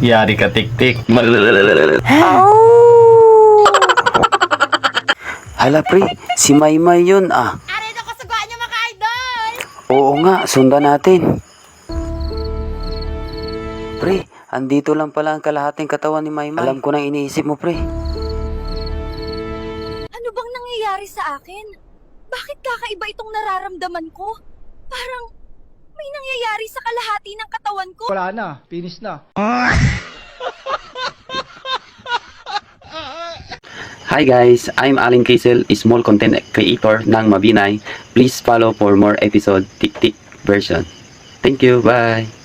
Yari ka, tik-tik. Hala pre, si Maymay yun ah. Aray na kasagwaan niyo mga idol! Oo nga, sundan natin. Pre, andito lang pala ang kalahating katawan ni Maymay. Alam ko nang iniisip mo pre. Ano bang nangyayari sa akin? Bakit kakaiba itong nararamdaman ko? Parang may nangyayari sa kalahati ng katawan ko. Wala na, finish na. Hi guys, I'm Alin Kiesel, small content creator ng Mabinay. Please follow for more episode tik-tik version. Thank you, bye!